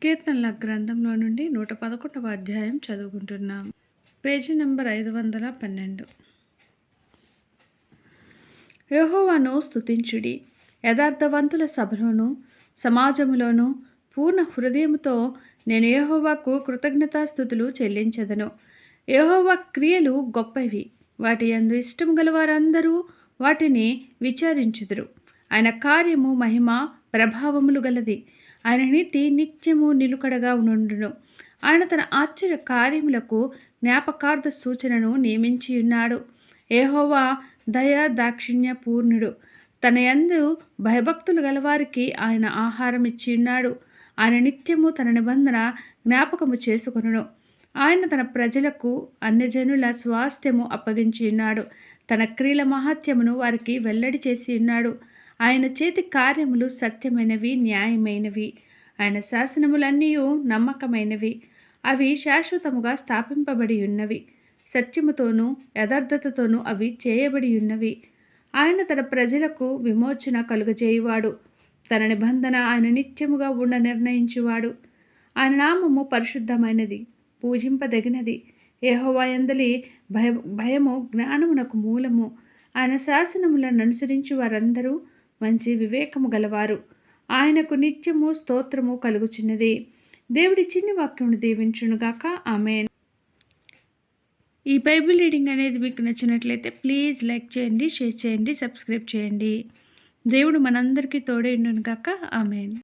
కీర్తనల గ్రంథంలో నుండి 111వ అధ్యాయం చదువుకుంటున్నాం. పేజీ నంబర్ 512. యెహోవాను స్తుతించుడి, యథార్థవంతుల సభలోను సమాజములోను పూర్ణ హృదయముతో నేను యెహోవాకు కృతజ్ఞతాస్తుతులు చెల్లించెదను. యెహోవా క్రియలు గొప్పవి, వాటి యందు ఇష్టము గలవారందరూ వాటిని విచారించుదురు. ఆయన కార్యము మహిమ ప్రభావములు గలది, ఆయన నీతి నిత్యము నిలుకడగా నుండును. ఆయన తన ఆశ్చర్య కార్యములకు జ్ఞాపకార్థ సూచనను నియమించియున్నాడు. యెహోవా దయ దాక్షిణ్య పూర్ణుడు, తన యందు భయభక్తులు గలవారికి ఆయన ఆహారం ఇచ్చియున్నాడు. ఆయన నిత్యము తన నిబంధన జ్ఞాపకము చేసుకొనును. ఆయన తన ప్రజలకు అన్యజనుల స్వాస్థ్యము అప్పగించియున్నాడు. తన క్రియల మహాత్యమును వారికి వెల్లడి చేసియున్నాడు. ఆయన చేతి కార్యములు సత్యమైనవి, న్యాయమైనవి. ఆయన శాసనములన్నీయు నమ్మకమైనవి, అవి శాశ్వతముగా స్థాపింపబడి ఉన్నవి. సత్యముతోనూ యథార్థతతోనూ అవి చేయబడి ఉన్నవి. ఆయన తన ప్రజలకు విమోచన కలుగజేయువాడు. తన నిబంధన ఆయన నిత్యముగా ఉండ నిర్ణయించువాడు. ఆయన నామము పరిశుద్ధమైనది, పూజింపదగినది. యెహోవా యందలి భయము జ్ఞానమునకు మూలము. ఆయన శాసనములను అనుసరించు వారందరూ మంచి వివేకము గలవారు. ఆయనకు నిత్యము స్తోత్రము కలుగుచున్నది. దేవుడి చిన్ని వాక్యమును దీవించునుగాక. ఆమేన్. ఈ బైబిల్ రీడింగ్ అనేది మీకు నచ్చినట్లయితే ప్లీజ్ లైక్ చేయండి, షేర్ చేయండి, సబ్స్క్రైబ్ చేయండి. దేవుడు మనందరికీ తోడై ఉండునుగాక. ఆమేన్.